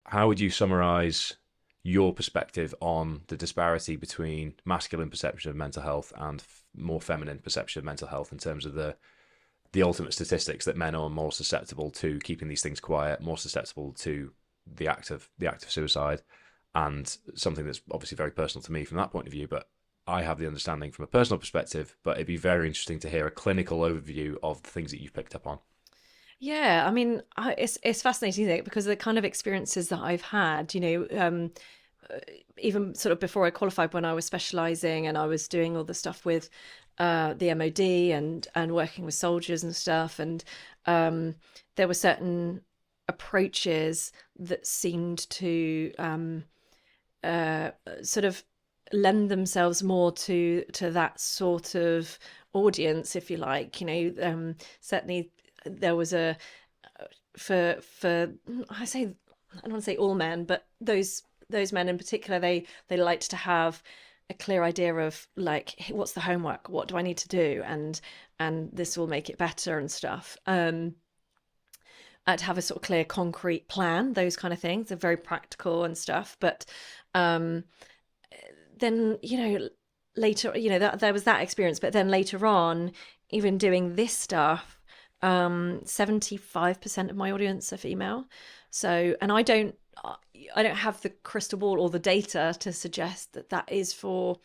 how would you summarize your perspective on the disparity between masculine perception of mental health and more feminine perception of mental health in terms of the ultimate statistics that men are more susceptible to keeping these things quiet, more susceptible to the act of suicide, and something that's obviously very personal to me from that point of view, but I have the understanding from a personal perspective, but it'd be very interesting to hear a clinical overview of the things that you've picked up on. Yeah, I mean, it's fascinating, isn't it? Because the kind of experiences that I've had, even sort of before I qualified, when I was specialising and I was doing all the stuff with the MOD and working with soldiers and stuff, and there were certain approaches that seemed to sort of lend themselves more to that sort of audience, if you like. Certainly there was a for I don't want to say all men, but those men in particular, they liked to have a clear idea of like, what's the homework, what do I need to do, and this will make it better and stuff. To have a sort of clear concrete plan, those kind of things are very practical and stuff. But then later, that there was that experience, but then later on, even doing this stuff, 75% of my audience are female. So, and I don't have the crystal ball or the data to suggest that that is for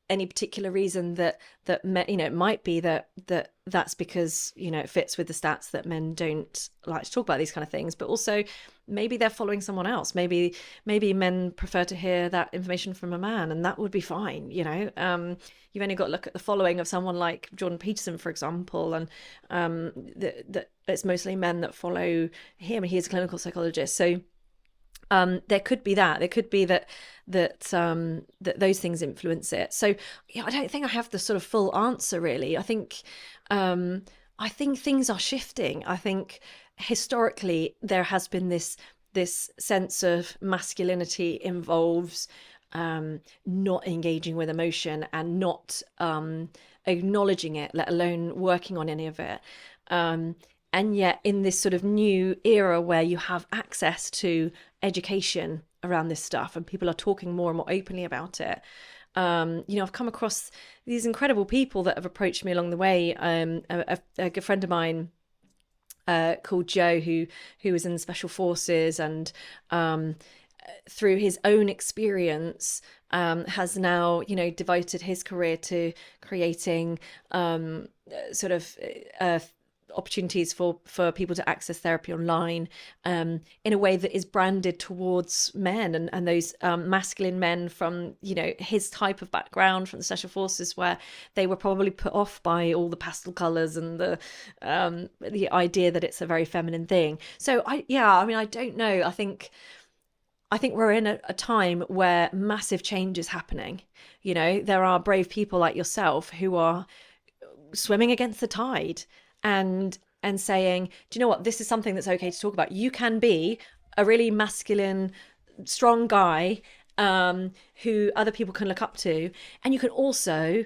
any particular reason, that men, it might be that's because it fits with the stats that men don't like to talk about these kind of things, but also maybe they're following someone else. Maybe men prefer to hear that information from a man, and that would be fine. You've only got to look at the following of someone like Jordan Peterson, for example, and that it's mostly men that follow him. He is a clinical psychologist, so there could be that. There could be that those things influence it. So I don't think I have the sort of full answer, really. I think things are shifting. I think historically there has been this sense of masculinity involves not engaging with emotion and not acknowledging it, let alone working on any of it. And yet in this sort of new era where you have access to education around this stuff and people are talking more and more openly about it, I've come across these incredible people that have approached me along the way. A good friend of mine called Joe, who was in the special forces, and through his own experience has now devoted his career to creating sort of opportunities for people to access therapy online in a way that is branded towards men and those masculine men from his type of background from the special forces, where they were probably put off by all the pastel colors and the idea that it's a very feminine thing. So I don't know. I think we're in a time where massive change is happening. There are brave people like yourself who are swimming against the tide and saying, do you know what, this is something that's okay to talk about. You can be a really masculine, strong guy who other people can look up to, and you can also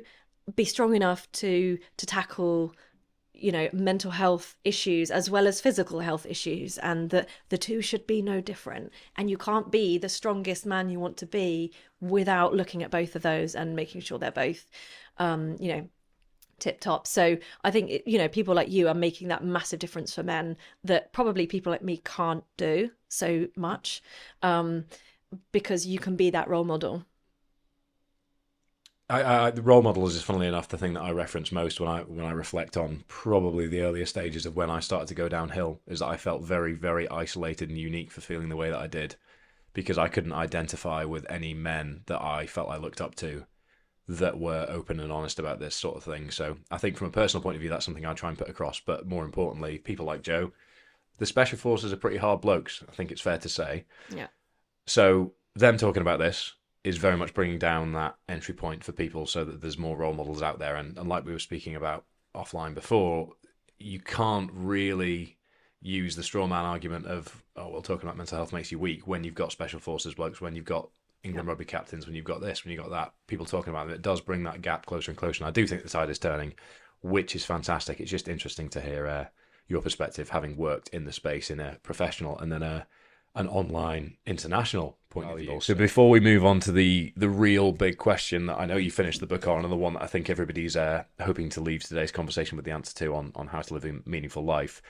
be strong enough to tackle mental health issues as well as physical health issues, and that the two should be no different. And you can't be the strongest man you want to be without looking at both of those and making sure they're both tip top. So I think people like you are making that massive difference for men that probably people like me can't do so much, because you can be that role model. The role model is, just funnily enough, the thing that I reference most when I reflect on probably the earlier stages of when I started to go downhill, is that I felt very, very isolated and unique for feeling the way that I did, because I couldn't identify with any men that I felt I looked up to that were open and honest about this sort of thing. So I think from a personal point of view, that's something I try and put across. But more importantly, people like Joe, the special forces are pretty hard blokes, I think it's fair to say. Yeah. So them talking about this is very much bringing down that entry point for people so that there's more role models out there. And like we were speaking about offline before, you can't really use the straw man argument of, oh, well, talking about mental health makes you weak, when you've got special forces blokes, when you've got England rugby captains, when you've got this, when you've got that, people talking about it. It does bring that gap closer and closer. And I do think the tide is turning, which is fantastic. It's just interesting to hear your perspective, having worked in the space in a professional and then a an online international point of view. So before we move on to the real big question that I know you finished the book on, and the one that I think everybody's hoping to leave today's conversation with the answer to on how to live a meaningful life,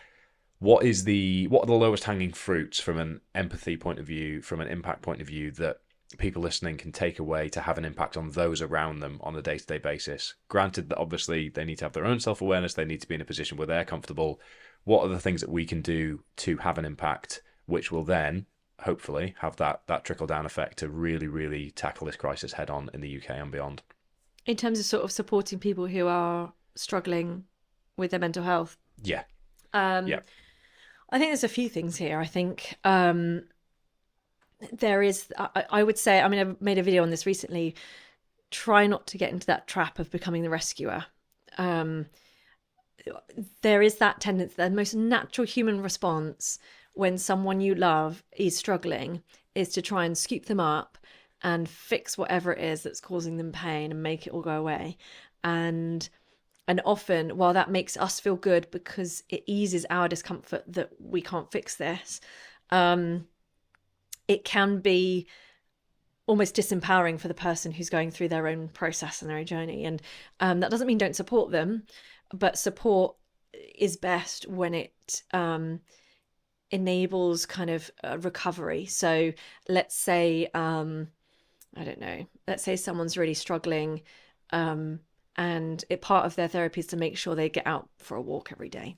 what are the lowest hanging fruits from an empathy point of view, from an impact point of view, that people listening can take away to have an impact on those around them on a day-to-day basis? Granted that obviously they need to have their own self-awareness, they need to be in a position where they're comfortable. What are the things that we can do to have an impact, which will then hopefully have that trickle-down effect to really, really tackle this crisis head on in the UK and beyond? In terms of sort of supporting people who are struggling with their mental health. Yeah. Yeah. I think there's a few things here. I think there is, I would say, I mean, I made a video on this recently. Try not to get into that trap of becoming the rescuer. There is that tendency, the most natural human response when someone you love is struggling is to try and scoop them up and fix whatever it is that's causing them pain and make it all go away. And often, while that makes us feel good because it eases our discomfort that we can't fix this, it can be almost disempowering for the person who's going through their own process and their own journey. And that doesn't mean don't support them, but support is best when it enables kind of recovery. So let's say, I don't know, let's say someone's really struggling, and part of their therapy is to make sure they get out for a walk every day.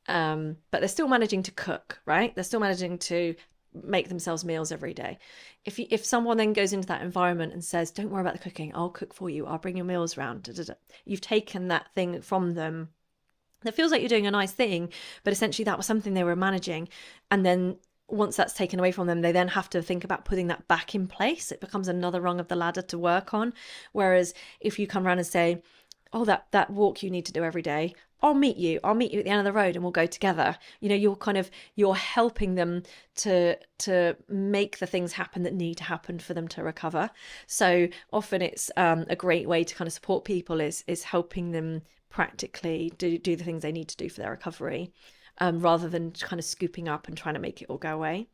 But they're still managing to cook, right? They're still managing to make themselves meals every day. If someone then goes into that environment and says, don't worry about the cooking, I'll cook for you, I'll bring your meals around, you've taken that thing from them that feels like you're doing a nice thing, but essentially that was something they were managing. And then once that's taken away from them, they then have to think about putting that back in place. It becomes another rung of the ladder to work on. Whereas if you come around and say, oh, that walk you need to do every day, I'll meet you at the end of the road and we'll go together. You know, you're helping them to make the things happen that need to happen for them to recover. So often it's a great way to kind of support people is helping them practically do the things they need to do for their recovery, rather than kind of scooping up and trying to make it all go away.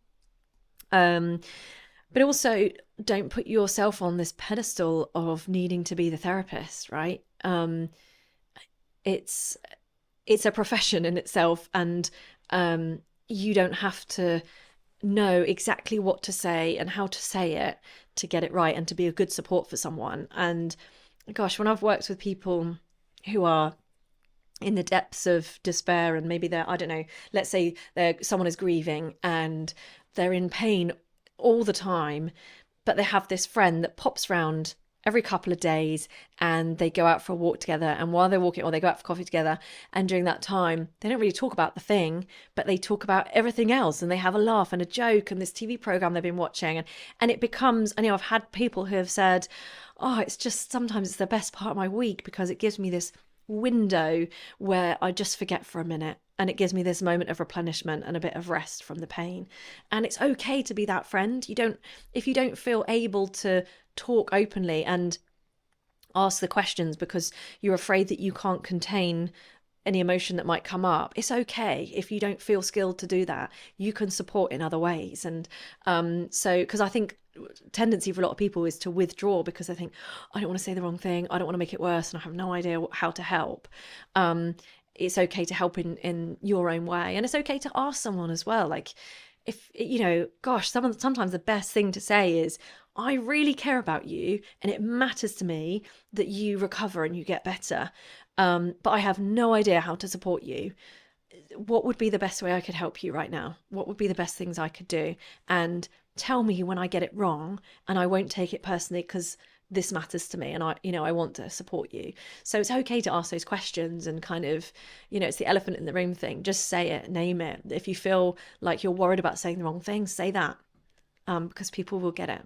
But also don't put yourself on this pedestal of needing to be the therapist, right? It's a profession in itself, and you don't have to know exactly what to say and how to say it to get it right and to be a good support for someone. And gosh, when I've worked with people who are in the depths of despair, and maybe they're, I don't know, let's say someone is grieving and they're in pain all the time, but they have this friend that pops round every couple of days and they go out for a walk together, and while they're walking, or they go out for coffee together, and during that time they don't really talk about the thing, but they talk about everything else, and they have a laugh and a joke and this TV program they've been watching, and it becomes, I know I've had people who have said, oh, it's just sometimes it's the best part of my week because it gives me this window where I just forget for a minute, and it gives me this moment of replenishment and a bit of rest from the pain. And it's okay to be that friend. If you don't feel able to talk openly and ask the questions because you're afraid that you can't contain any emotion that might come up, it's okay. If you don't feel skilled to do that, you can support in other ways. And so, because I think tendency for a lot of people is to withdraw because they think, I don't want to say the wrong thing, I don't want to make it worse, and I have no idea how to help. It's okay to help in your own way, and it's okay to ask someone as well. Like, if you know, gosh, sometimes the best thing to say is, I really care about you and it matters to me that you recover and you get better, but I have no idea how to support you. What would be the best way I could help you right now? What would be the best things I could do? And tell me when I get it wrong, and I won't take it personally because this matters to me and I want to support you. So it's okay to ask those questions and kind of, it's the elephant in the room thing. Just say it, name it. If you feel like you're worried about saying the wrong thing, say that, because people will get it.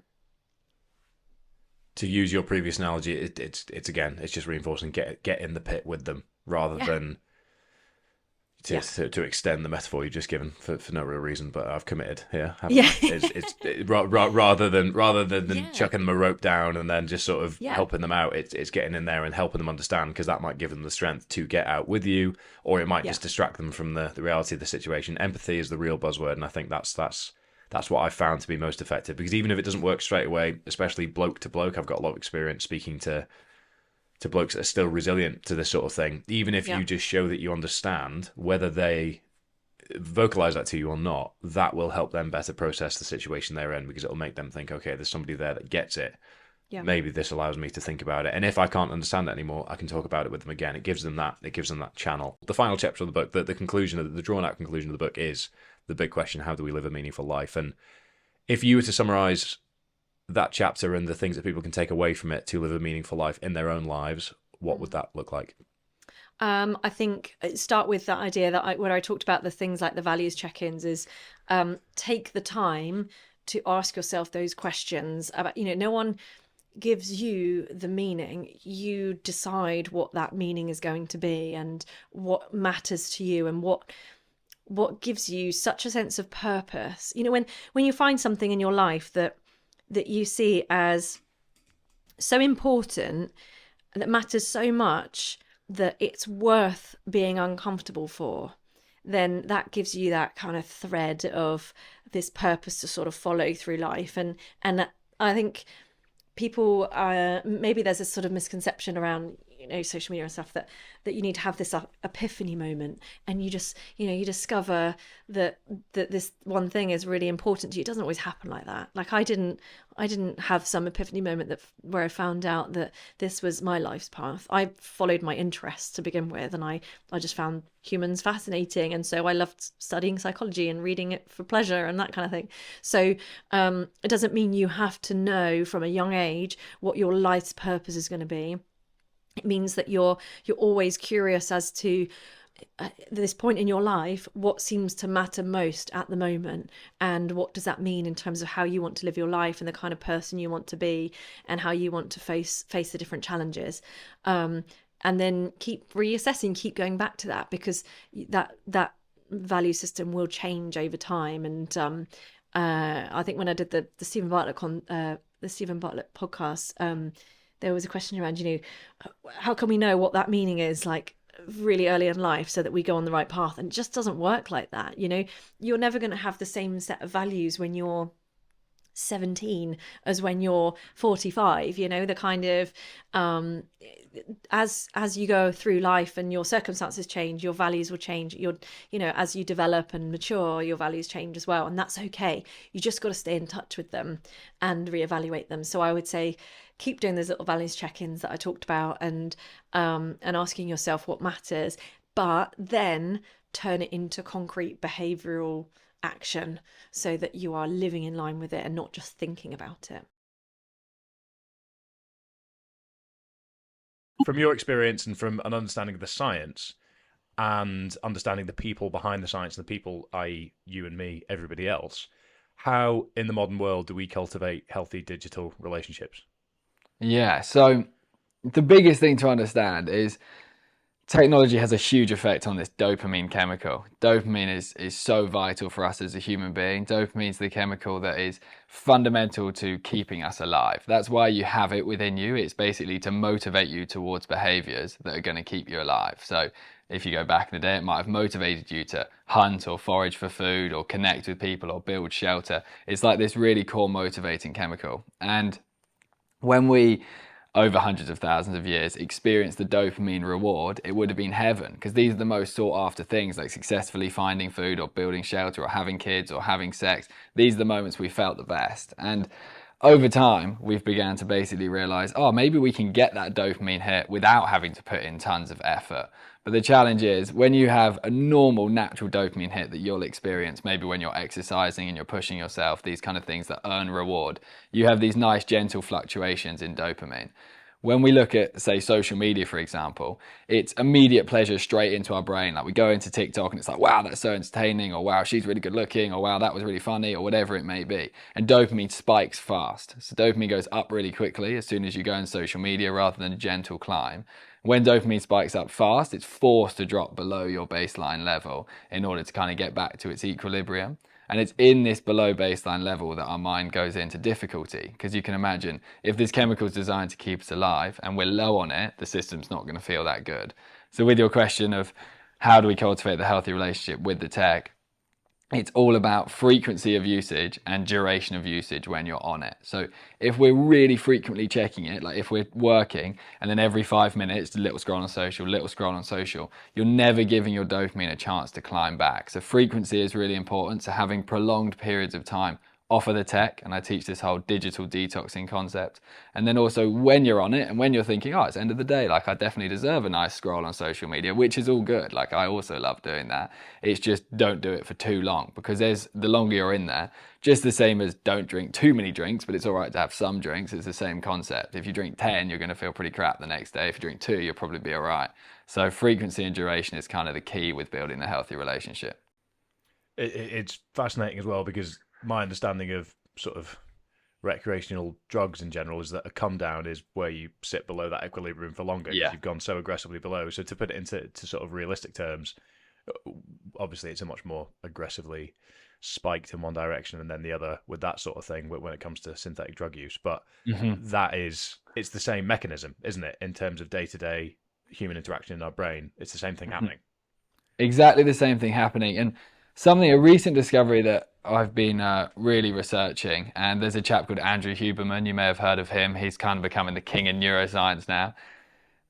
To use your previous analogy, it's just reinforcing get in the pit with them rather than to extend the metaphor you've just given for no real reason. But I've committed here. Rather than chucking them a rope down and then just sort of helping them out. It's getting in there and helping them understand, because that might give them the strength to get out with you, or it might just distract them from the reality of the situation. Empathy is the real buzzword, and I think that's That's what I've found to be most effective, because even if it doesn't work straight away, especially bloke to bloke, I've got a lot of experience speaking to blokes that are still resilient to this sort of thing. Even if Yeah. you just show that you understand, whether they vocalize that to you or not, that will help them better process the situation they're in, because it'll make them think, okay, there's somebody there that gets it. Yeah. Maybe this allows me to think about it, and if I can't understand it anymore, I can talk about it with them again. It gives them that channel. The final chapter of the book, the conclusion, the drawn out conclusion of the book, is the big question: how do we live a meaningful life? And if you were to summarize that chapter and the things that people can take away from it to live a meaningful life in their own lives, what would that look like? I think start with that idea that when I talked about the things like the values check-ins, is take the time to ask yourself those questions about, no one gives you the meaning. You decide what that meaning is going to be and what matters to you and what gives you such a sense of purpose. When you find something in your life that you see as so important, that matters so much, that it's worth being uncomfortable for, then that gives you that kind of thread of this purpose to sort of follow through life. And I think people, maybe there's a sort of misconception around social media and stuff, that you need to have this epiphany moment, and you just you discover that this one thing is really important to you. It doesn't always happen like that. Like I didn't have some epiphany moment where I found out that this was my life's path. I followed my interests to begin with, and I just found humans fascinating, and so I loved studying psychology and reading it for pleasure and that kind of thing. So it doesn't mean you have to know from a young age what your life's purpose is going to be. It means that you're always curious as to this point in your life, what seems to matter most at the moment, and what does that mean in terms of how you want to live your life and the kind of person you want to be and how you want to face the different challenges. And then keep reassessing, keep going back to that, because that value system will change over time. And I think when I did the Stephen Bartlett podcast, there was a question around, how can we know what that meaning is, like really early in life, so that we go on the right path? And it just doesn't work like that. You're never going to have the same set of values when you're 17 as when you're 45. The kind of as you go through life and your circumstances change, your values will change. As you develop and mature, your values change as well, and that's okay. You just got to stay in touch with them and reevaluate them. So I would say keep doing those little values check-ins that I talked about, and asking yourself what matters, but then turn it into concrete behavioural action so that you are living in line with it and not just thinking about it. From your experience and from an understanding of the science and understanding the people behind the science, and the people, i.e. you and me, everybody else, how in the modern world do we cultivate healthy digital relationships? Yeah, so the biggest thing to understand is technology has a huge effect on this dopamine chemical. Dopamine is so vital for us as a human being. Dopamine is the chemical that is fundamental to keeping us alive. That's why you have it within you. It's basically to motivate you towards behaviors that are going to keep you alive. So if you go back in the day, it might have motivated you to hunt or forage for food or connect with people or build shelter. It's like this really core motivating chemical. And when we, over hundreds of thousands of years, experience the dopamine reward, it would have been heaven, because these are the most sought after things, like successfully finding food or building shelter or having kids or having sex. These are the moments we felt the best. And over time, we've began to basically realize, maybe we can get that dopamine hit without having to put in tons of effort. But the challenge is, when you have a normal, natural dopamine hit that you'll experience, maybe when you're exercising and you're pushing yourself, these kind of things that earn reward, you have these nice, gentle fluctuations in dopamine. When we look at, say, social media, for example, it's immediate pleasure straight into our brain. Like we go into TikTok and it's like, wow, that's so entertaining, or wow, she's really good looking, or wow, that was really funny, or whatever it may be. And dopamine spikes fast. So dopamine goes up really quickly as soon as you go in social media, rather than a gentle climb. When dopamine spikes up fast, it's forced to drop below your baseline level in order to kind of get back to its equilibrium. And it's in this below baseline level that our mind goes into difficulty, because you can imagine if this chemical is designed to keep us alive and we're low on it, the system's not going to feel that good. So with your question of how do we cultivate the healthy relationship with the tech, it's all about frequency of usage and duration of usage when you're on it. So if we're really frequently checking it, like if we're working and then every 5 minutes, a little scroll on social, little scroll on social, you're never giving your dopamine a chance to climb back. So frequency is really important. So having prolonged periods of time off of the tech, and I teach this whole digital detoxing concept. And then also when you're on it and when you're thinking, oh, it's the end of the day, like I definitely deserve a nice scroll on social media, which is all good. Like I also love doing that. It's just don't do it for too long, because the longer you're in there, just the same as don't drink too many drinks, but it's all right to have some drinks. It's the same concept. If you drink 10, you're going to feel pretty crap the next day. If you drink 2, you'll probably be all right. So frequency and duration is kind of the key with building a healthy relationship. It's fascinating as well, because my understanding of sort of recreational drugs in general is that a come down is where you sit below that equilibrium for longer, because you've gone so aggressively below. So to put it into sort of realistic terms, obviously it's a much more aggressively spiked in one direction and then the other with that sort of thing when it comes to synthetic drug use. But it's the same mechanism, isn't it, in terms of day-to-day human interaction in our brain? It's the same thing happening. Exactly the same thing happening. And a recent discovery that I've been really researching, and there's a chap called Andrew Huberman, you may have heard of him. He's kind of becoming the king in neuroscience now.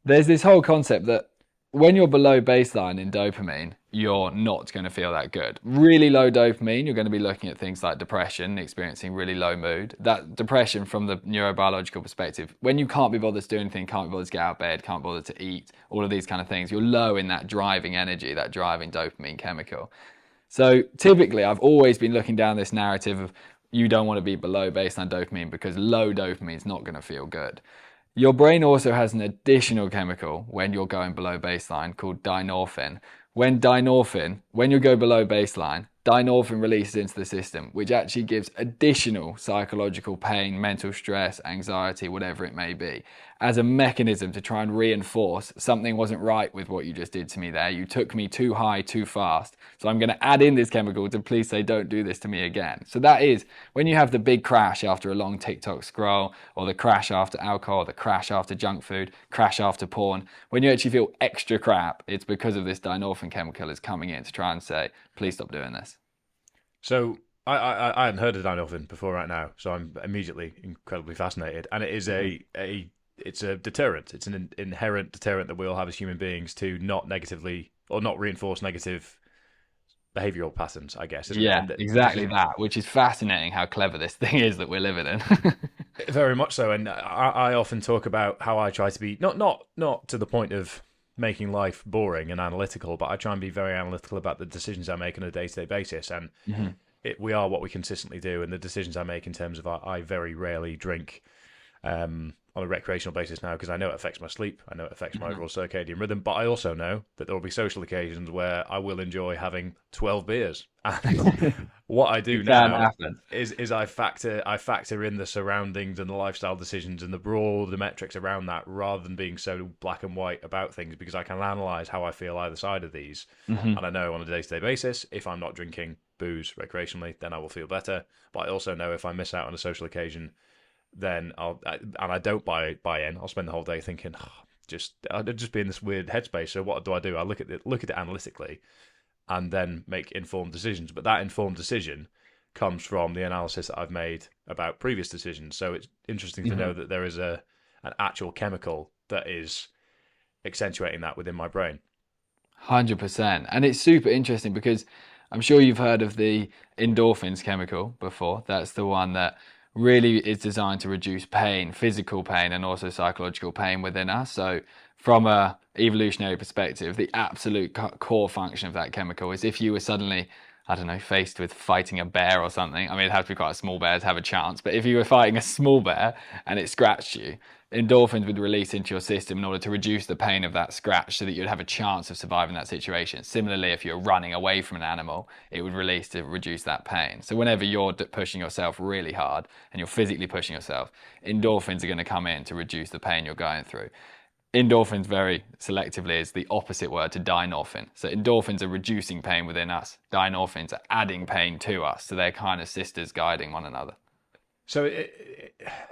There's this whole concept that when you're below baseline in dopamine, you're not going to feel that good. Really low dopamine, you're going to be looking at things like depression, experiencing really low mood. That depression from the neurobiological perspective, when you can't be bothered to do anything, can't be bothered to get out of bed, can't bother to eat, all of these kind of things, you're low in that driving energy, that driving dopamine chemical. So typically, I've always been looking down this narrative of you don't want to be below baseline dopamine because low dopamine is not going to feel good. Your brain also has an additional chemical when you're going below baseline called dynorphin. When you go below baseline, dynorphin releases into the system, which actually gives additional psychological pain, mental stress, anxiety, whatever it may be, as a mechanism to try and reinforce something wasn't right with what you just did to me there. You took me too high, too fast. So I'm going to add in this chemical to please say, don't do this to me again. So that is when you have the big crash after a long TikTok scroll, or the crash after alcohol, the crash after junk food, crash after porn. When you actually feel extra crap, it's because of this dynorphin chemical is coming in to try and say, please stop doing this. So I hadn't heard of dynorphin before right now, so I'm immediately incredibly fascinated. And it is it's a deterrent. It's an inherent deterrent that we all have as human beings to not negatively or not reinforce negative behavioural patterns, I guess. Yeah, exactly that, which is fascinating how clever this thing is that we're living in. Very much so. And I often talk about how I try to be not to the point of making life boring and analytical, but I try and be very analytical about the decisions I make on a day-to-day basis. And we are what we consistently do. And the decisions I make in terms of I very rarely drink on a recreational basis now, because I know it affects my sleep, I know it affects my overall circadian rhythm, but I also know that there will be social occasions where I will enjoy having 12 beers. And what I do now is I factor in the surroundings and the lifestyle decisions and the broader metrics around that, rather than being so black and white about things, because I can analyse how I feel either side of these. And I know on a day-to-day basis, if I'm not drinking booze recreationally, then I will feel better. But I also know if I miss out on a social occasion, then I don't buy in, I'll spend the whole day thinking, I'll just be in this weird headspace. So what do? I look at it analytically, and then make informed decisions. But that informed decision comes from the analysis that I've made about previous decisions. So it's interesting to know that there is an actual chemical that is accentuating that within my brain. 100%. And it's super interesting because I'm sure you've heard of the endorphins chemical before. That's the one that really is designed to reduce pain, physical pain, and also psychological pain within us. So from a evolutionary perspective, the absolute core function of that chemical is if you were suddenly, I don't know, faced with fighting a bear or something. I mean, it'd have to be quite a small bear to have a chance, but if you were fighting a small bear and it scratched you, endorphins would release into your system in order to reduce the pain of that scratch so that you'd have a chance of surviving that situation. Similarly, if you're running away from an animal, it would release to reduce that pain. So whenever you're pushing yourself really hard and you're physically pushing yourself, endorphins are going to come in to reduce the pain you're going through. Endorphins very selectively is the opposite word to dynorphin. So endorphins are reducing pain within us. Dynorphins are adding pain to us. So they're kind of sisters guiding one another. So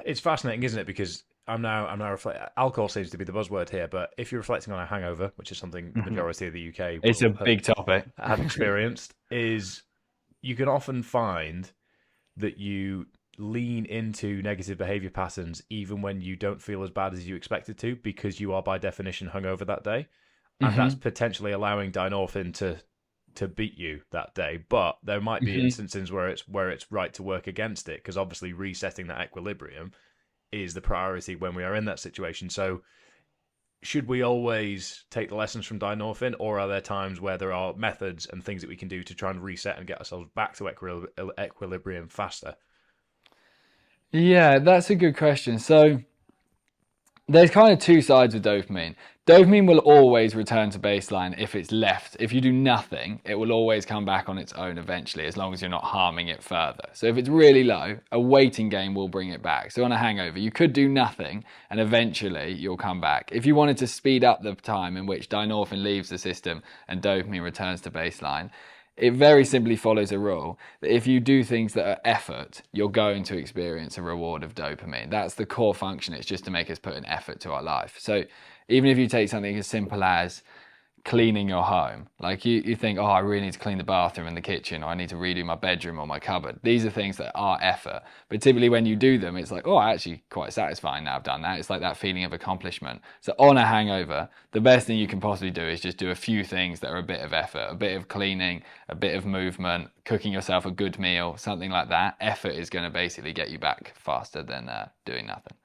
it's fascinating, isn't it? Because I'm now reflecting. Alcohol seems to be the buzzword here, but if you're reflecting on a hangover, which is something the majority of the UK it's a big topic, have experienced, is you can often find that you lean into negative behavior patterns even when you don't feel as bad as you expected to, because you are by definition hungover that day, and that's potentially allowing dynorphin to beat you that day. But there might be instances where it's right to work against it, because obviously resetting that equilibrium is the priority when we are in that situation. So should we always take the lessons from dynorphin, or are there times where there are methods and things that we can do to try and reset and get ourselves back to equilibrium faster? Yeah, that's a good question. So there's kind of two sides with dopamine. Dopamine will always return to baseline if it's left. If you do nothing, it will always come back on its own eventually, as long as you're not harming it further. So if it's really low, a waiting game will bring it back. So on a hangover, you could do nothing and eventually you'll come back. If you wanted to speed up the time in which dynorphin leaves the system and dopamine returns to baseline, it very simply follows a rule that if you do things that are effort, you're going to experience a reward of dopamine. That's the core function. It's just to make us put an effort to our life. So even if you take something as simple as cleaning your home, like you think, oh, I really need to clean the bathroom and the kitchen, or I need to redo my bedroom or my cupboard. These are things that are effort. But typically when you do them, it's like, oh, actually quite satisfying now I've done that. It's like that feeling of accomplishment. So on a hangover, the best thing you can possibly do is just do a few things that are a bit of effort, a bit of cleaning, a bit of movement, cooking yourself a good meal, something like that. Effort is going to basically get you back faster than doing nothing.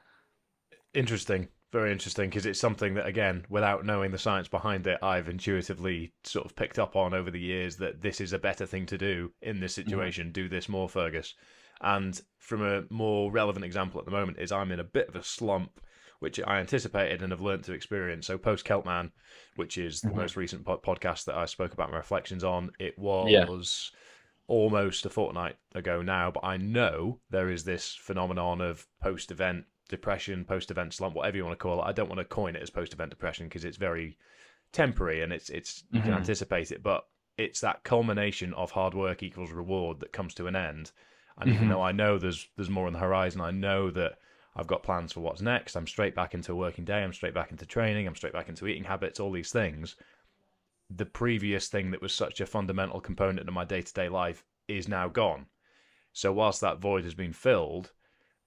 Interesting. Very interesting, because it's something that, again, without knowing the science behind it, I've intuitively sort of picked up on over the years that this is a better thing to do in this situation. Do this more, Fergus. And from a more relevant example at the moment is I'm in a bit of a slump, which I anticipated and have learned to experience. So post Kelpman, which is the most recent podcast that I spoke about my reflections on, it was almost a fortnight ago now, but I know there is this phenomenon of post-event depression, post-event slump, whatever you want to call it. I don't want to coin it as post-event depression because it's very temporary and it's you can anticipate it, but it's that culmination of hard work equals reward that comes to an end. And even though I know there's more on the horizon, I know that I've got plans for what's next. I'm straight back into a working day. I'm straight back into training. I'm straight back into eating habits, all these things. The previous thing that was such a fundamental component of my day-to-day life is now gone. So whilst that void has been filled,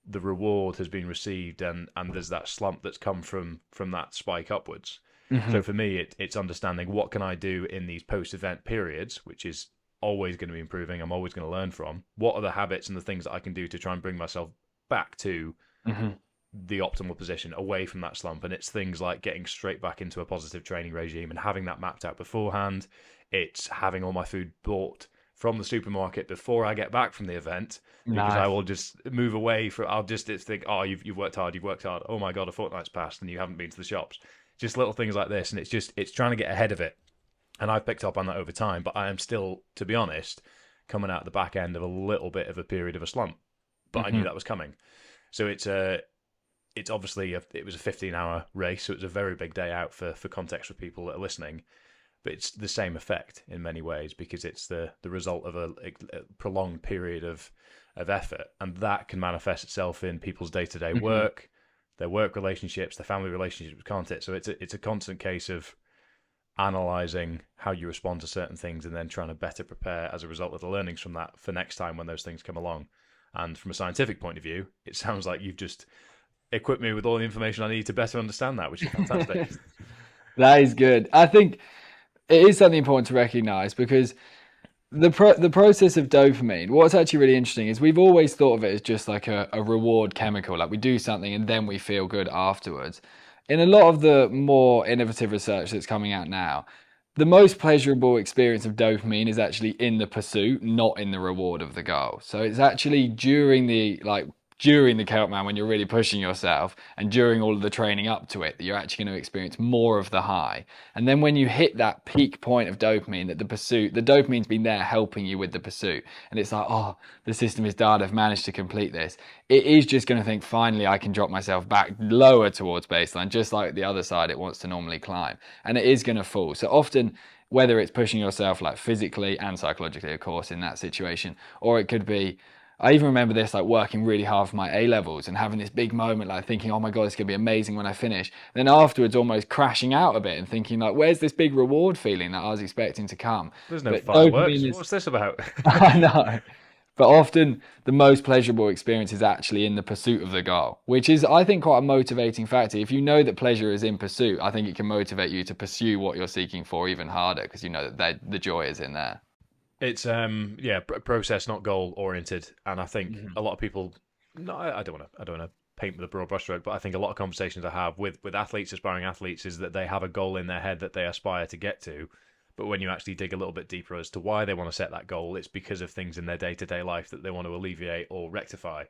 the reward has been received, and there's that slump that's come from that spike upwards. So for me, it's understanding what can I do in these post-event periods, which is always going to be improving. I'm always going to learn from. What are the habits and the things that I can do to try and bring myself back to the optimal position, away from that slump? And it's things like getting straight back into a positive training regime and having that mapped out beforehand. It's having all my food bought from the supermarket before I get back from the event, because I will just move away from. I'll just think, oh, you've worked hard. Oh my god, a fortnight's passed and you haven't been to the shops. Just little things like this, and it's trying to get ahead of it. And I've picked up on that over time, but I am still, to be honest, coming out the back end of a little bit of a period of a slump. But I knew that was coming. So it's obviously it was a 15-hour race, so it was a very big day out for context for people that are listening. But it's the same effect in many ways, because it's the result of a prolonged period of effort, and that can manifest itself in people's day-to-day work, their work relationships, their family relationships, can't it? So it's a constant case of analysing how you respond to certain things and then trying to better prepare as a result of the learnings from that for next time when those things come along. And from a scientific point of view, it sounds like you've just equipped me with all the information I need to better understand that, which is fantastic. That is good. I think it is something important to recognize, because the process of dopamine, what's actually really interesting is we've always thought of it as just like a reward chemical, like we do something and then we feel good afterwards. In a lot of the more innovative research that's coming out now, the most pleasurable experience of dopamine is actually in the pursuit, not in the reward of the goal. So it's actually during the Kelpman, when you're really pushing yourself, and during all of the training up to it, that you're actually going to experience more of the high. And then when you hit that peak point of dopamine, that the dopamine's been there helping you with the pursuit, and it's like, oh, the system is done, I've managed to complete this. It is just going to think, finally, I can drop myself back lower towards baseline, just like the other side it wants to normally climb. And it is going to fall. So often, whether it's pushing yourself like physically and psychologically, of course, in that situation, or it could be, I even remember this, like working really hard for my A levels and having this big moment, like thinking, oh my God, it's going to be amazing when I finish. And then afterwards, almost crashing out a bit and thinking, like, where's this big reward feeling that I was expecting to come? There's no But fireworks. dopamine is, What's this about? I know. But often the most pleasurable experience is actually in the pursuit of the goal, which is, I think, quite a motivating factor. If you know that pleasure is in pursuit, I think it can motivate you to pursue what you're seeking for even harder, because you know that the joy is in there. It's process, not goal oriented, and I think a lot of people. No, I don't want to paint with a broad brushstroke, but I think a lot of conversations I have with athletes, aspiring athletes, is that they have a goal in their head that they aspire to get to. But when you actually dig a little bit deeper as to why they want to set that goal, it's because of things in their day-to-day life that they want to alleviate or rectify.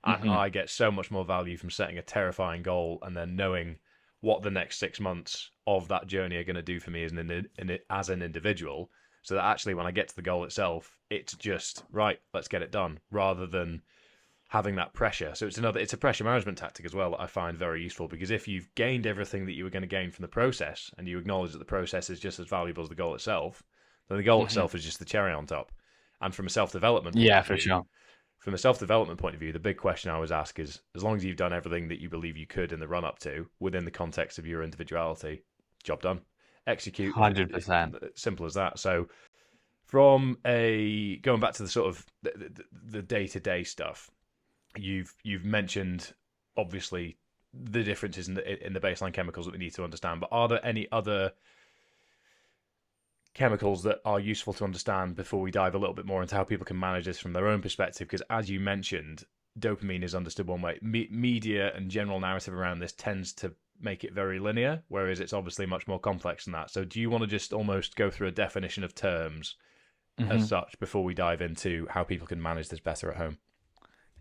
And I get so much more value from setting a terrifying goal and then knowing what the next 6 months of that journey are going to do for me as an individual. So that actually when I get to the goal itself, it's just, right, let's get it done, rather than having that pressure. So it's a pressure management tactic as well that I find very useful, because if you've gained everything that you were going to gain from the process and you acknowledge that the process is just as valuable as the goal itself, then the goal itself is just the cherry on top. And from a self-development point of For view, sure. from a self-development point of view, the big question I always ask is, as long as you've done everything that you believe you could in the run-up to, within the context of your individuality, job done. Execute. 100%. Simple as that. So from going back to the sort of the day-to-day stuff, you've mentioned obviously the differences in the baseline chemicals that we need to understand, but are there any other chemicals that are useful to understand before we dive a little bit more into how people can manage this from their own perspective? Because as you mentioned, dopamine is understood one way. Media and general narrative around this tends to make it very linear, whereas it's obviously much more complex than that. So do you want to just almost go through a definition of terms as such before we dive into how people can manage this better at home?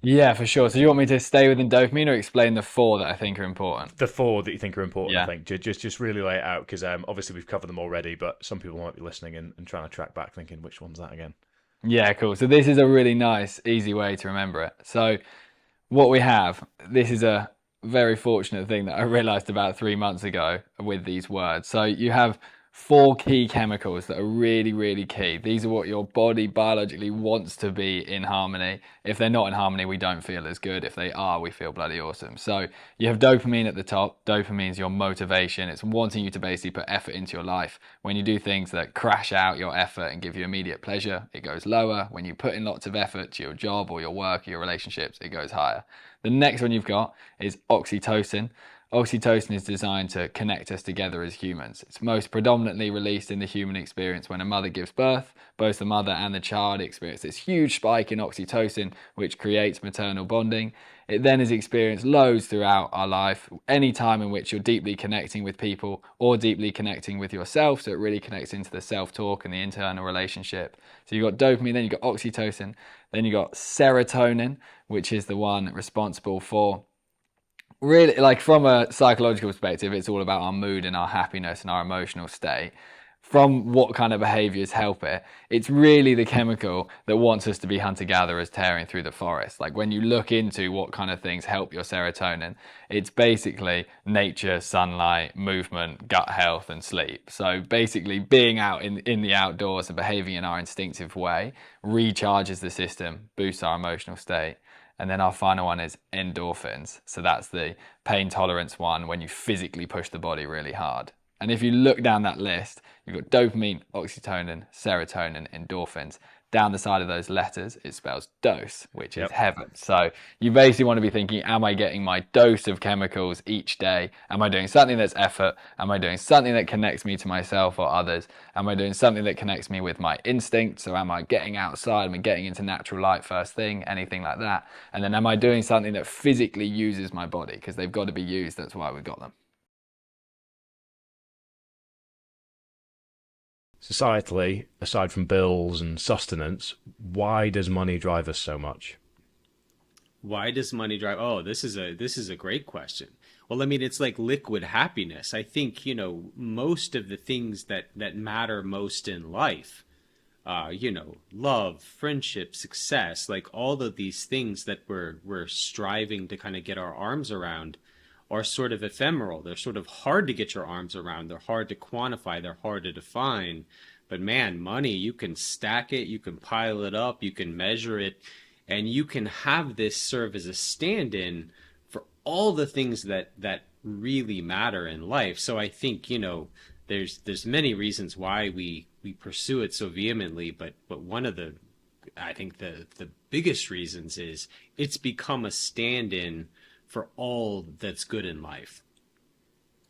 Yeah, for sure. So you want me to stay within dopamine or explain the four that I think are important? The four that you think are important, Yeah. I think. Just really lay it out, because obviously we've covered them already, but some people might be listening and trying to track back thinking, which one's that again? Yeah, cool. So this is a really nice, easy way to remember it. So what we have, this is a very fortunate thing that I realized about 3 months ago with these words. So you have four key chemicals that are really, really key. These are what your body biologically wants to be in harmony. If they're not in harmony, we don't feel as good. If they are, we feel bloody awesome. So you have dopamine at the top. Dopamine is your motivation. It's wanting you to basically put effort into your life. When you do things that crash out your effort and give you immediate pleasure, it goes lower. When you put in lots of effort to your job or your work or your relationships, it goes higher. The next one you've got is oxytocin. Oxytocin is designed to connect us together as humans. It's most predominantly released in the human experience when a mother gives birth. Both the mother and the child experience this huge spike in oxytocin, which creates maternal bonding. It then is experienced loads throughout our life, any time in which you're deeply connecting with people or deeply connecting with yourself. So it really connects into the self-talk and the internal relationship. So you've got dopamine, then you've got oxytocin, then you've got serotonin, which is the one responsible for really, like from a psychological perspective, it's all about our mood and our happiness and our emotional state. From what kind of behaviors help it, it's really the chemical that wants us to be hunter-gatherers tearing through the forest. Like when you look into what kind of things help your serotonin, it's basically nature, sunlight, movement, gut health, and sleep. So basically being out in the outdoors and behaving in our instinctive way recharges the system, boosts our emotional state. And then our final one is endorphins. So that's the pain tolerance one when you physically push the body really hard. And if you look down that list, you've got dopamine, oxytocin, serotonin, endorphins. Down the side of those letters, it spells dose, which is heaven. So you basically want to be thinking, am I getting my dose of chemicals each day? Am I doing something that's effort? Am I doing something that connects me to myself or others? Am I doing something that connects me with my instincts? So am I getting outside? Am I getting into natural light first thing? Anything like that? And then am I doing something that physically uses my body? Because they've got to be used. That's why we've got them. Societally, aside from bills and sustenance, why does money drive us so much? Why does money drive? Oh, this is a great question. Well, I mean, it's like liquid happiness. I think, most of the things that matter most in life, love, friendship, success, like all of these things that we're striving to kind of get our arms around are sort of ephemeral. They're sort of hard to get your arms around. They're hard to quantify. They're hard to define. But man, money, you can stack it, you can pile it up, you can measure it. And you can have this serve as a stand-in for all the things that really matter in life. So I think, there's many reasons why we pursue it so vehemently, but one of the, I think the biggest reasons is it's become a stand-in for all that's good in life.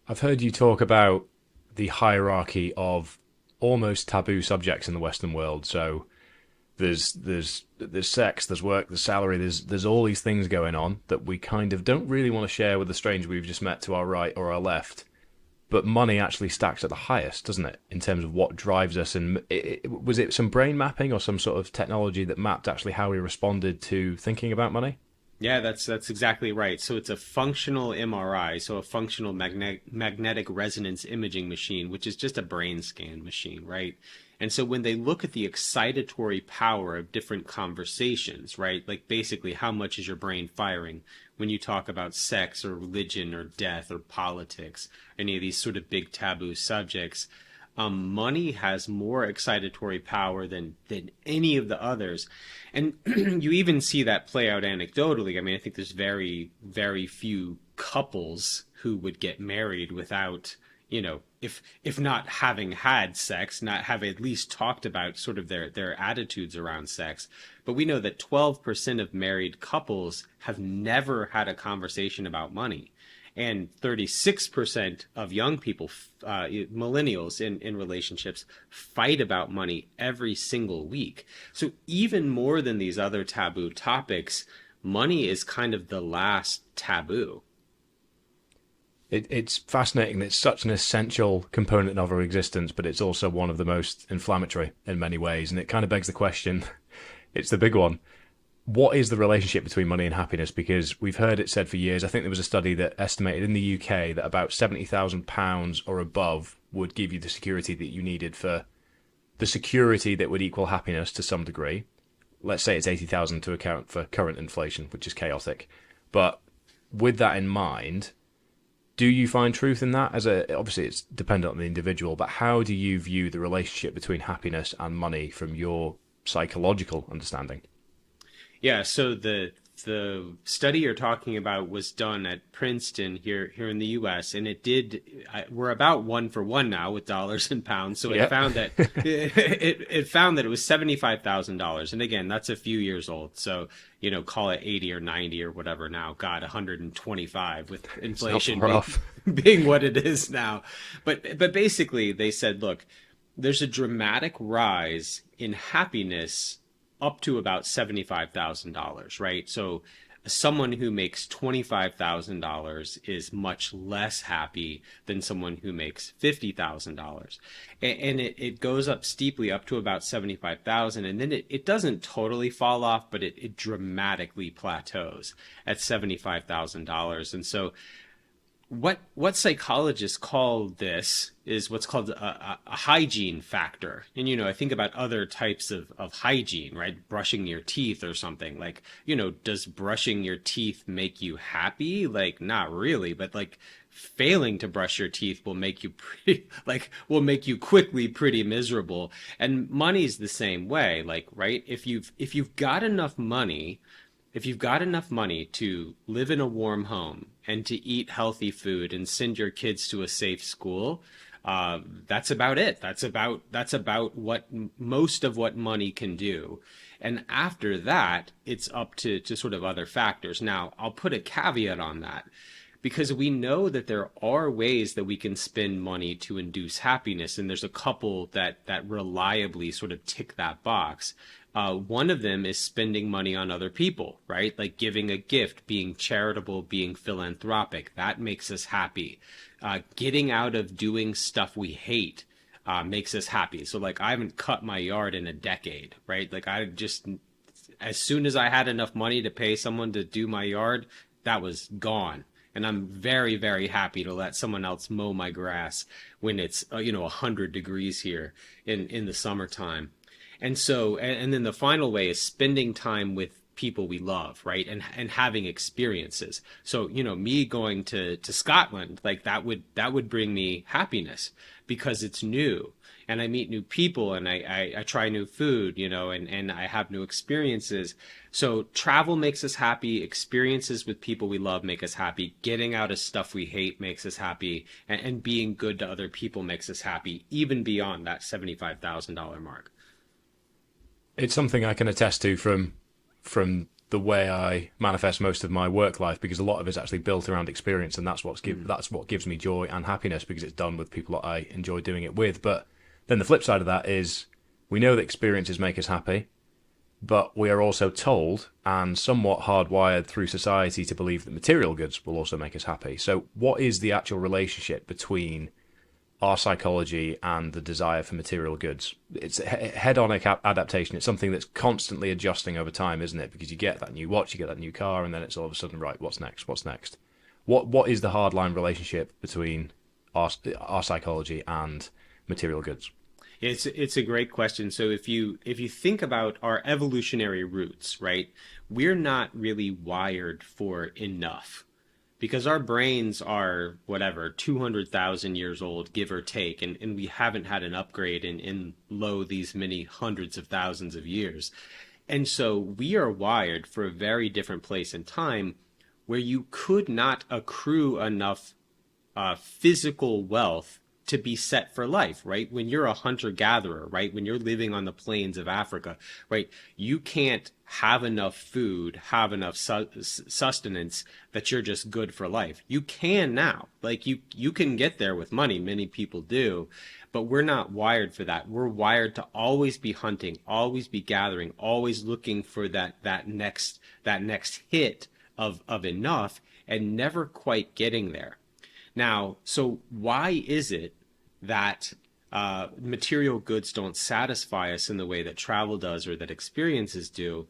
I've heard you talk about the hierarchy of almost taboo subjects in the Western world. So there's sex, there's work, there's salary, there's all these things going on that we kind of don't really want to share with the stranger we've just met to our right or our left. But money actually stacks at the highest, doesn't it, in terms of what drives us? And was it some brain mapping or some sort of technology that mapped actually how we responded to thinking about money? Yeah, that's exactly right. So it's a functional MRI, so a functional magnetic resonance imaging machine, which is just a brain scan machine, right? And so when they look at the excitatory power of different conversations, right? Like basically how much is your brain firing when you talk about sex or religion or death or politics, any of these sort of big taboo subjects, money has more excitatory power than any of the others. And you even see that play out anecdotally. I mean, I think there's very, very few couples who would get married without, if not having had sex, not have at least talked about sort of their attitudes around sex. But we know that 12% of married couples have never had a conversation about money. And 36% of young people, millennials in relationships, fight about money every single week. So even more than these other taboo topics, money is kind of the last taboo. It's fascinating. It's such an essential component of our existence, but it's also one of the most inflammatory in many ways. And it kind of begs the question, it's the big one. What is the relationship between money and happiness? Because we've heard it said for years. I think there was a study that estimated in the UK that about £70,000 or above would give you the security that you needed for the security that would equal happiness to some degree. Let's say it's 80,000 to account for current inflation, which is chaotic. But with that in mind, do you find truth in that? Obviously it's dependent on the individual, but how do you view the relationship between happiness and money from your psychological understanding? Yeah, so the study you're talking about was done at Princeton here in the U.S. and we're about 1-for-1 now with dollars and pounds. So it found that it found that it was $75,000, and again, that's a few years old. So call it 80 or 90 or whatever now. God, 125 with inflation being what it is now. But basically, they said, look, there's a dramatic rise in happiness up to about $75,000, right? So someone who makes $25,000 is much less happy than someone who makes $50,000. And it goes up steeply up to about 75,000. And then it doesn't totally fall off, but it dramatically plateaus at $75,000. And so what psychologists call this is what's called a hygiene factor. And, I think about other types of hygiene, right? Brushing your teeth or something like, does brushing your teeth make you happy? Like, not really, but like failing to brush your teeth will make you quickly pretty miserable. And money's the same way, like, right? If you've got enough money, to live in a warm home and to eat healthy food and send your kids to a safe school, that's about it. That's about what most of what money can do. And after that, it's up to sort of other factors. Now, I'll put a caveat on that, because we know that there are ways that we can spend money to induce happiness. And there's a couple that reliably sort of tick that box. One of them is spending money on other people, right? Like giving a gift, being charitable, being philanthropic. That makes us happy. Getting out of doing stuff we hate makes us happy. So like I haven't cut my yard in a decade, right? Like as soon as I had enough money to pay someone to do my yard, that was gone. And I'm very, very happy to let someone else mow my grass when it's 100 degrees here in the summertime. And so, and then the final way is spending time with people we love, right? And having experiences. So, me going to Scotland, like that would bring me happiness because it's new. and I meet new people, and I try new food, and I have new experiences. So travel makes us happy. Experiences with people we love make us happy. Getting out of stuff we hate makes us happy. And being good to other people makes us happy, even beyond that $75,000 mark. It's something I can attest to from the way I manifest most of my work life, because a lot of it's actually built around experience, and that's what gives me joy and happiness, because it's done with people that I enjoy doing it with. But then the flip side of that is, we know that experiences make us happy, but we are also told and somewhat hardwired through society to believe that material goods will also make us happy. So what is the actual relationship between our psychology and the desire for material goods? It's a hedonic adaptation. It's something that's constantly adjusting over time, isn't it? Because you get that new watch, you get that new car, and then it's all of a sudden, right, what's next? What is the hardline relationship between our psychology and material goods? It's a great question. So if you think about our evolutionary roots, right, we're not really wired for enough, because our brains are, whatever, 200,000 years old, give or take, and we haven't had an upgrade in these many hundreds of thousands of years. And so we are wired for a very different place in time, where you could not accrue enough physical wealth to be set for life, right? When you're a hunter-gatherer, right? When you're living on the plains of Africa, right? You can't have enough food, have enough sustenance that you're just good for life. You can now. Like, you can get there with money. Many people do. But we're not wired for that. We're wired to always be hunting, always be gathering, always looking for that next hit of enough, and never quite getting there. Now, so why is it that material goods don't satisfy us in the way that travel does, or that experiences do?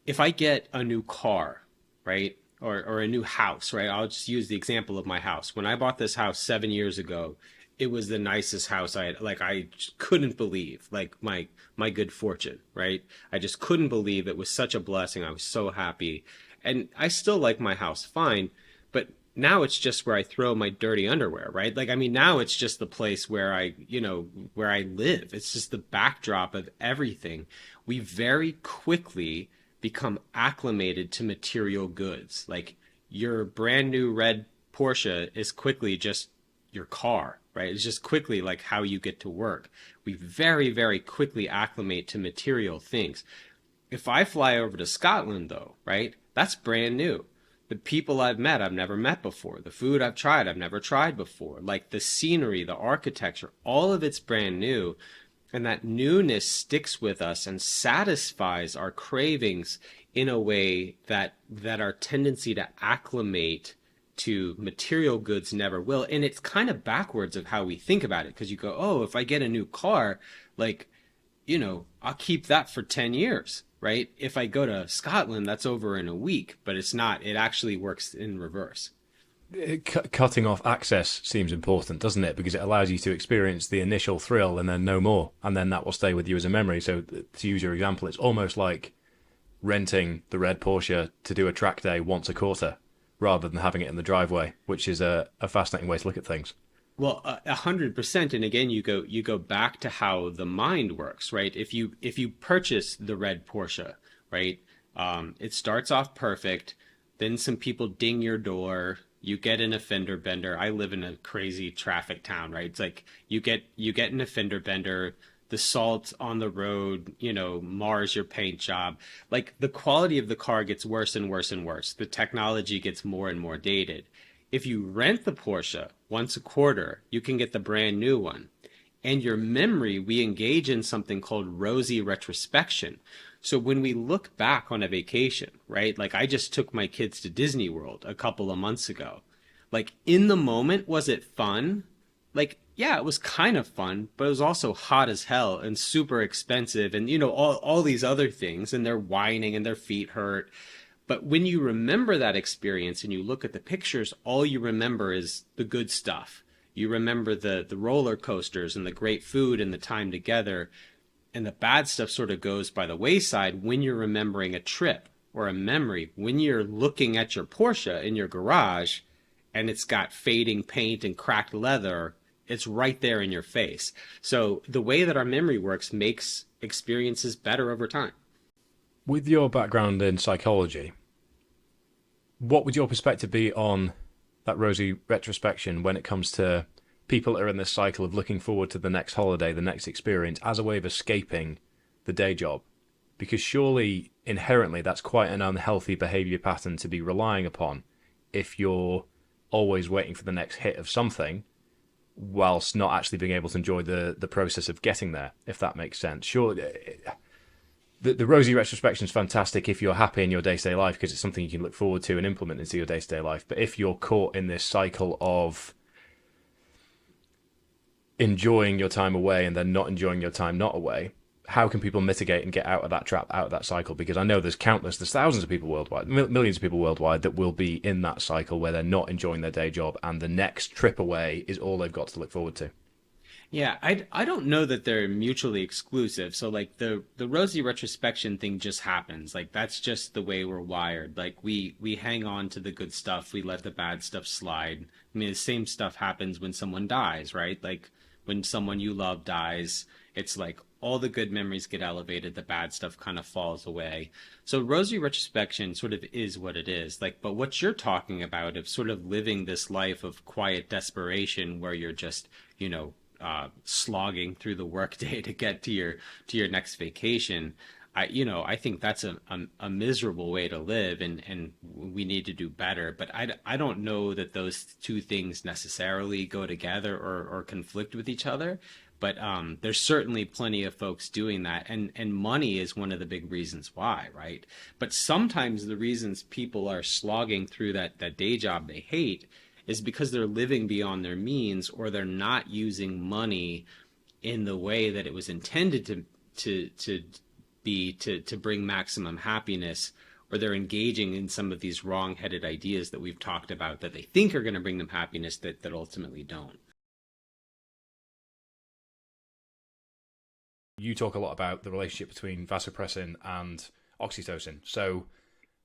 If I get a new car, right, or a new house, right, I'll just use the example of my house. When I bought this house 7 years ago, it was the nicest house I just couldn't believe, like, my good fortune, right? I just couldn't believe it was such a blessing. I was so happy. And I still like my house fine, but now it's just where I throw my dirty underwear, right? Like, I mean, now it's just the place where I live. It's just the backdrop of everything. We very quickly become acclimated to material goods. Like, your brand new red Porsche is quickly just your car, right? It's just quickly like how you get to work. We very, very quickly acclimate to material things. If I fly over to Scotland, though, right, that's brand new. The people I've met, I've never met before. The food I've tried, I've never tried before. Like, the scenery, the architecture, all of it's brand new. And that newness sticks with us and satisfies our cravings in a way that our tendency to acclimate to material goods never will. And it's kind of backwards of how we think about it, because you go, oh, if I get a new car, like, I'll keep that for 10 years. Right? If I go to Scotland, that's over in a week, but it's not. It actually works in reverse. Cutting off access seems important, doesn't it? Because it allows you to experience the initial thrill and then no more. And then that will stay with you as a memory. So to use your example, it's almost like renting the red Porsche to do a track day once a quarter, rather than having it in the driveway, which is a fascinating way to look at things. Well, 100%. And again, you go back to how the mind works, right? If you purchase the red Porsche, right, it starts off perfect. Then some people ding your door. You get in a fender bender. I live in a crazy traffic town, right? It's like you get in a fender bender. The salt on the road, mars your paint job. Like, the quality of the car gets worse and worse and worse. The technology gets more and more dated. If you rent the Porsche once a quarter, you can get the brand new one. And your memory, we engage in something called rosy retrospection. So when we look back on a vacation, right? Like, I just took my kids to Disney World a couple of months ago. Like, in the moment, was it fun? Like, yeah, it was kind of fun, but it was also hot as hell and super expensive, and, all these other things, and they're whining and their feet hurt. But when you remember that experience and you look at the pictures, all you remember is the good stuff. You remember the roller coasters and the great food and the time together. And the bad stuff sort of goes by the wayside when you're remembering a trip or a memory. When you're looking at your Porsche in your garage and it's got fading paint and cracked leather, It's right there in your face. So the way that our memory works makes experiences better over time. With your background in psychology, what would your perspective be on that rosy retrospection when it comes to people that are in this cycle of looking forward to the next holiday, the next experience, as a way of escaping the day job? Because surely, inherently, that's quite an unhealthy behaviour pattern to be relying upon if you're always waiting for the next hit of something whilst not actually being able to enjoy the process of getting there, if that makes sense. Sure, the rosy retrospection is fantastic if you're happy in your day-to-day life because it's something you can look forward to and implement into your day-to-day life. But if you're caught in this cycle of enjoying your time away and then not enjoying your time not away, how can people mitigate and get out of that trap, out of that cycle? Because I know there's thousands of people worldwide, millions of people worldwide that will be in that cycle where they're not enjoying their day job and the next trip away is all they've got to look forward to. Yeah, I don't know that they're mutually exclusive. So like the rosy retrospection thing just happens. Like that's just the way we're wired. Like we hang on to the good stuff, we let the bad stuff slide. I mean, the same stuff happens when someone dies, right? Like when someone you love dies, it's like all the good memories get elevated, the bad stuff kind of falls away. So rosy retrospection sort of is what it is. Like, but what you're talking about of sort of living this life of quiet desperation where you're just, slogging through the workday to get to your next vacation. I think that's a miserable way to live, and we need to do better. But I don't know that those two things necessarily go together or conflict with each other. But there's certainly plenty of folks doing that, and money is one of the big reasons why, right? But sometimes the reasons people are slogging through that day job they hate is because they're living beyond their means, or they're not using money in the way that it was intended to bring maximum happiness, or they're engaging in some of these wrong-headed ideas that we've talked about that they think are going to bring them happiness that ultimately don't. You talk a lot about the relationship between vasopressin and oxytocin. So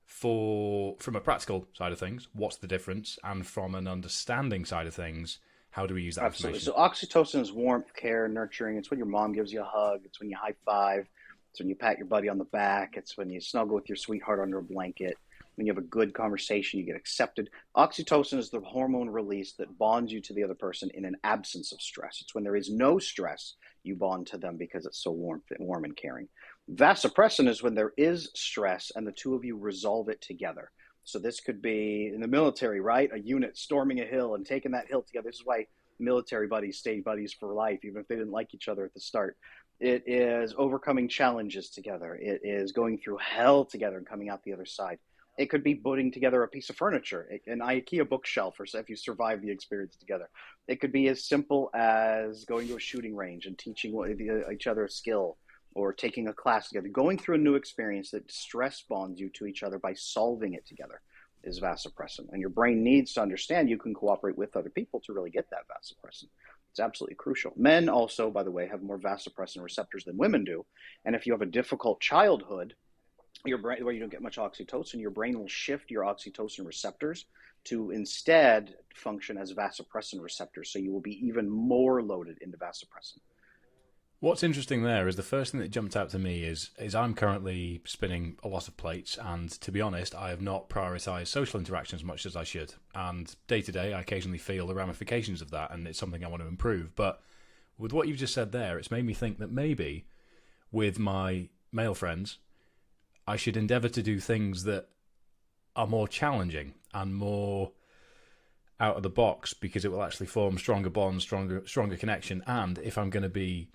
from a practical side of things, what's the difference? And from an understanding side of things, how do we use that Absolutely. information? So oxytocin is warmth, care, nurturing. It's when your mom gives you a hug. It's when you high five. It's when you pat your buddy on the back. It's when you snuggle with your sweetheart under a blanket. When you have a good conversation, you get accepted. Oxytocin is the hormone release that bonds you to the other person in an absence of stress. It's when there is no stress, you bond to them because it's so warm and caring. Vasopressin is when there is stress and the two of you resolve it together. So this could be in the military, right? A unit storming a hill and taking that hill together. This is why military buddies stay buddies for life, even if they didn't like each other at the start. It is overcoming challenges together. It is going through hell together and coming out the other side. It could be putting together a piece of furniture, an IKEA bookshelf, or if you survive the experience together. It could be as simple as going to a shooting range and teaching each other a skill, or taking a class together. Going through a new experience that stress bonds you to each other by solving it together is vasopressin. And your brain needs to understand you can cooperate with other people to really get that vasopressin. It's absolutely crucial. Men also, by the way, have more vasopressin receptors than women do. And if you have a difficult childhood, your brain, where you don't get much oxytocin, your brain will shift your oxytocin receptors to instead function as vasopressin receptors. So you will be even more loaded into vasopressin. What's interesting there is the first thing that jumped out to me is I'm currently spinning a lot of plates, and to be honest, I have not prioritized social interaction as much as I should. And day to day, I occasionally feel the ramifications of that, and it's something I want to improve. But with what you've just said there, it's made me think that maybe with my male friends, I should endeavour to do things that are more challenging and more out of the box, because it will actually form stronger bonds, stronger connection. And if I'm going to be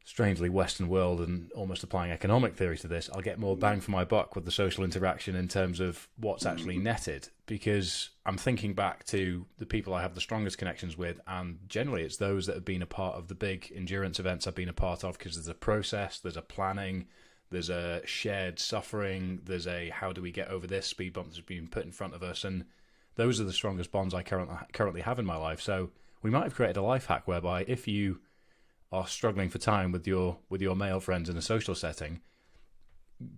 strangely Western world and almost applying economic theory to this, I'll get more bang for my buck with the social interaction in terms of what's actually netted, because I'm thinking back to the people I have the strongest connections with, and generally it's those that have been a part of the big endurance events I've been a part of, because there's a process, there's a planning, there's a shared suffering, there's a how do we get over this speed bump that's been put in front of us, and those are the strongest bonds I currently have in my life. So we might have created a life hack whereby if you are struggling for time with your male friends in a social setting,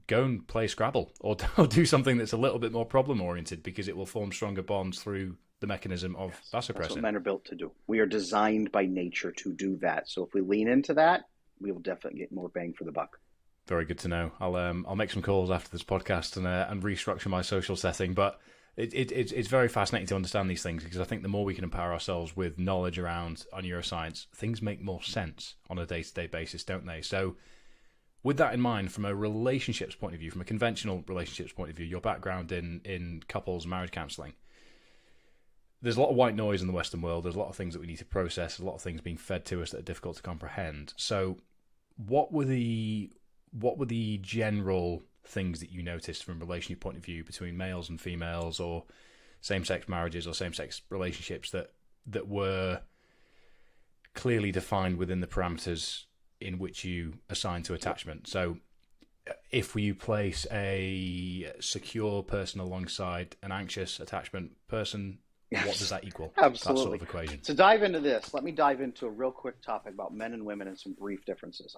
go and play Scrabble or do something that's a little bit more problem oriented, because it will form stronger bonds through the mechanism of That's what vasopressin. men are built to do. We are designed by nature to do that. So if we lean into that, we will definitely get more bang for the buck. Very good to know. I'll make some calls after this podcast and restructure my social setting. But it's very fascinating to understand these things, because I think the more we can empower ourselves with knowledge around our neuroscience, things make more sense on a day-to-day basis, don't they? So with that in mind, from a relationships point of view, from a conventional relationships point of view, your background in couples marriage counselling, there's a lot of white noise in the Western world. There's a lot of things that we need to process, a lot of things being fed to us that are difficult to comprehend. So what were the general things that you noticed from a relationship point of view between males and females, or same-sex marriages or same-sex relationships that were clearly defined within the parameters in which you assign to attachment? So if you place a secure person alongside an anxious attachment person, what does that equal? Absolutely. That sort of equation. To dive into this, let me dive into a real quick topic about men and women and some brief differences.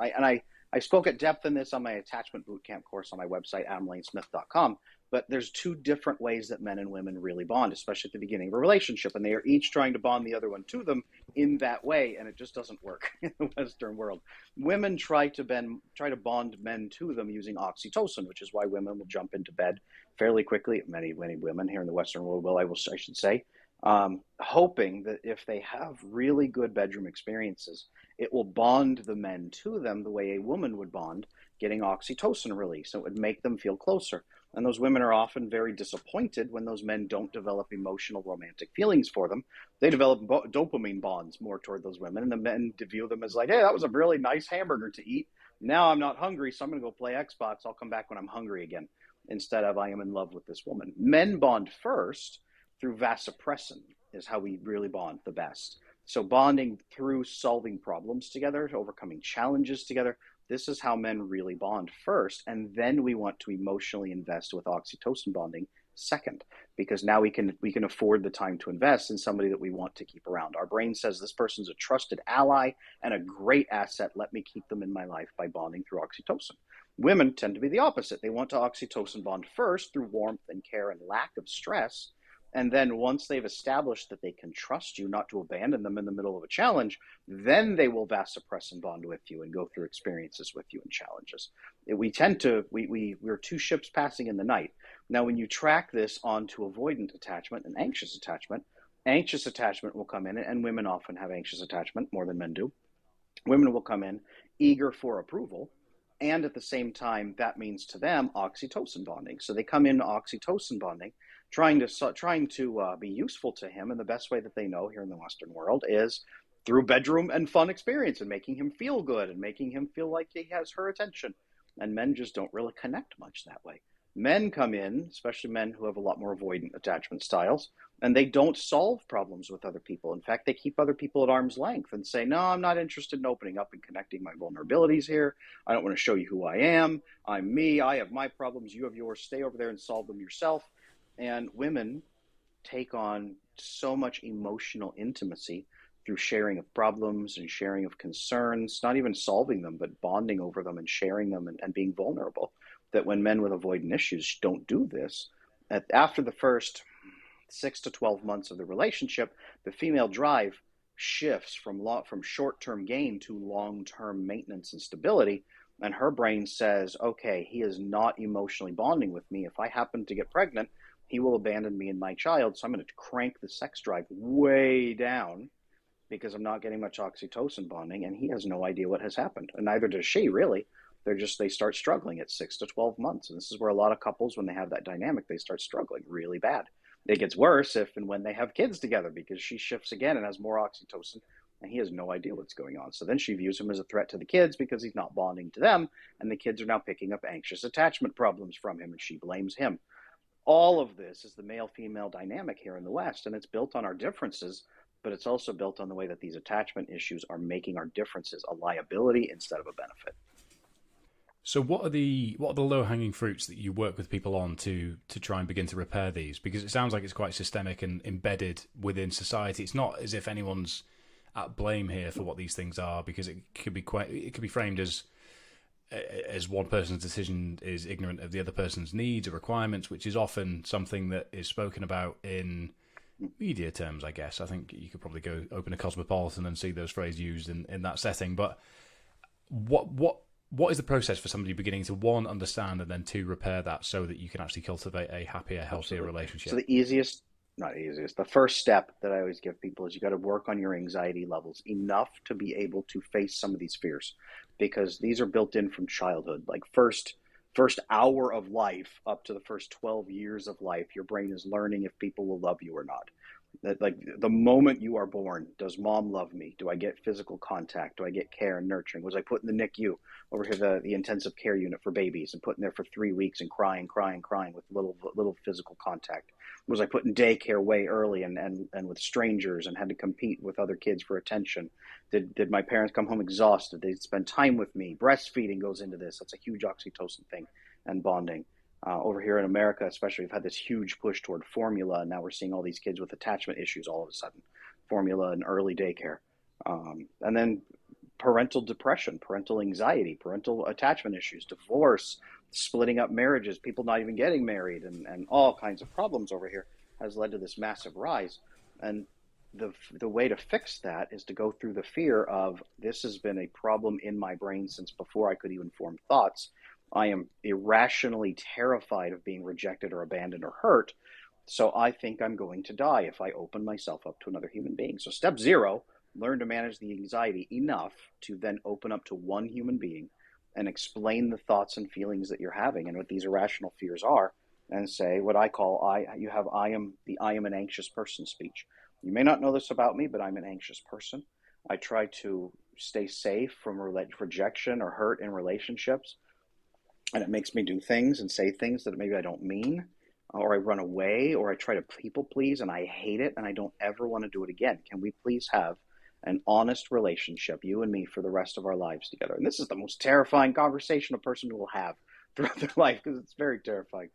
I spoke at depth in this on my attachment bootcamp course on my website, adamlanesmith.com. But there's two different ways that men and women really bond, especially at the beginning of a relationship. And they are each trying to bond the other one to them in that way. And it just doesn't work in the Western world. Women try to bond men to them using oxytocin, which is why women will jump into bed fairly quickly. Many women here in the Western world will, I should say. Hoping that if they have really good bedroom experiences, it will bond the men to them the way a woman would bond, getting oxytocin release. It would make them feel closer. And those women are often very disappointed when those men don't develop emotional romantic feelings for them. They develop dopamine bonds more toward those women, and the men view them as like, hey, that was a really nice hamburger to eat. Now I'm not hungry, so I'm going to go play Xbox. I'll come back when I'm hungry again, instead of I am in love with this woman. Men bond first through vasopressin is how we really bond the best. So bonding through solving problems together, overcoming challenges together, this is how men really bond first. And then we want to emotionally invest with oxytocin bonding second, because now we can afford the time to invest in somebody that we want to keep around. Our brain says this person's a trusted ally and a great asset. Let me keep them in my life by bonding through oxytocin. Women tend to be the opposite. They want to oxytocin bond first through warmth and care and lack of stress. And then once they've established that they can trust you not to abandon them in the middle of a challenge, then they will vasopressin bond with you and go through experiences with you and challenges. We're two ships passing in the night. Now, when you track this onto avoidant attachment and anxious attachment will come in, and women often have anxious attachment more than men do. Women will come in eager for approval. And at the same time, that means to them oxytocin bonding. So they come in oxytocin bonding, trying to be useful to him. And the best way that they know here in the Western world is through bedroom and fun experience and making him feel good and making him feel like he has her attention. And men just don't really connect much that way. Men come in, especially men who have a lot more avoidant attachment styles, and they don't solve problems with other people. In fact, they keep other people at arm's length and say, no, I'm not interested in opening up and connecting my vulnerabilities here. I don't want to show you who I am. I'm me. I have my problems. You have yours. Stay over there and solve them yourself. And women take on so much emotional intimacy through sharing of problems and sharing of concerns, not even solving them, but bonding over them and sharing them and being vulnerable, that when men with avoidant issues don't do this, after the first 6 to 12 months of the relationship, the female drive shifts from short-term gain to long-term maintenance and stability. And her brain says, okay, he is not emotionally bonding with me. If I happen to get pregnant, he will abandon me and my child. So I'm going to crank the sex drive way down because I'm not getting much oxytocin bonding. And he has no idea what has happened. And neither does she, really. They start struggling at 6 to 12 months. And this is where a lot of couples, when they have that dynamic, they start struggling really bad. It gets worse if and when they have kids together, because she shifts again and has more oxytocin, and he has no idea what's going on. So then she views him as a threat to the kids because he's not bonding to them, and the kids are now picking up anxious attachment problems from him, and she blames him. All of this is the male-female dynamic here in the West, and it's built on our differences, but it's also built on the way that these attachment issues are making our differences a liability instead of a benefit. So what are the low-hanging fruits that you work with people on to try and begin to repair these? Because it sounds like it's quite systemic and embedded within society. It's not as if anyone's at blame here for what these things are, because it could be framed as one person's decision is ignorant of the other person's needs or requirements, which is often something that is spoken about in media terms, I guess. I think you could probably go open a Cosmopolitan and see those phrases used in that setting. But what is the process for somebody beginning to, one, understand, and then two, repair that so that you can actually cultivate a happier, healthier Absolutely. relationship? So the first step that I always give people is you got to work on your anxiety levels enough to be able to face some of these fears, because these are built in from childhood. Like first hour of life up to the first 12 years of life, your brain is learning if people will love you or not. That, like, the moment you are born, does mom love me? Do I get physical contact? Do I get care and nurturing? Was I put in the NICU, over here, the intensive care unit for babies, and put in there for 3 weeks and crying with little physical contact? Was I put in daycare way early and with strangers and had to compete with other kids for attention? Did my parents come home exhausted? Did they spend time with me? Breastfeeding goes into this. That's a huge oxytocin thing, and bonding. Over here in America, especially, we've had this huge push toward formula, and now we're seeing all these kids with attachment issues all of a sudden. Formula and early daycare. And then parental depression, parental anxiety, parental attachment issues, divorce, splitting up marriages, people not even getting married, and all kinds of problems over here has led to this massive rise. And the way to fix that is to go through the fear of, this has been a problem in my brain since before I could even form thoughts. I am irrationally terrified of being rejected or abandoned or hurt. So I think I'm going to die if I open myself up to another human being. So step 0, learn to manage the anxiety enough to then open up to one human being and explain the thoughts and feelings that you're having and what these irrational fears are, and say what I call I am an anxious person speech. You may not know this about me, but I'm an anxious person. I try to stay safe from rejection or hurt in relationships. And it makes me do things and say things that maybe I don't mean, or I run away, or I try to people please, and I hate it, and I don't ever want to do it again. Can we please have an honest relationship, you and me, for the rest of our lives together? And this is the most terrifying conversation a person will have throughout their life, because it's very terrifying.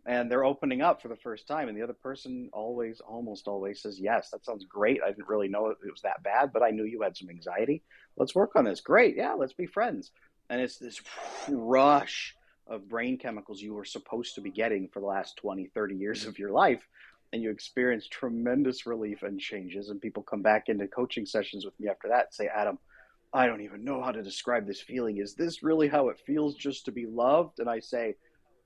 And they're opening up for the first time, and the other person almost always says, yes, that sounds great. I didn't really know it was that bad, but I knew you had some anxiety. Let's work on this. Great. Yeah, let's be friends. And it's this rush of brain chemicals you were supposed to be getting for the last 20, 30 years of your life. And you experience tremendous relief and changes. And people come back into coaching sessions with me after that and say, Adam, I don't even know how to describe this feeling. Is this really how it feels just to be loved? And I say,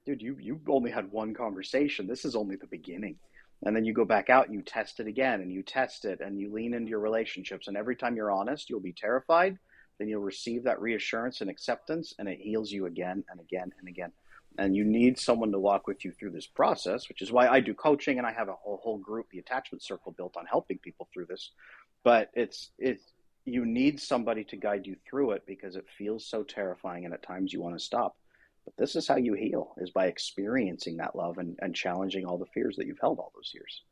dude, you've only had one conversation. This is only the beginning. And then you go back out and you test it again, and you test it, and you lean into your relationships. And every time you're honest, you'll be terrified. Then you'll receive that reassurance and acceptance, and it heals you again and again and again. And you need someone to walk with you through this process, which is why I do coaching, and I have a whole group, the Attachment Circle, built on helping people through this. But you need somebody to guide you through it, because it feels so terrifying, and at times you want to stop. But this is how you heal, is by experiencing that love and challenging all the fears that you've held all those years.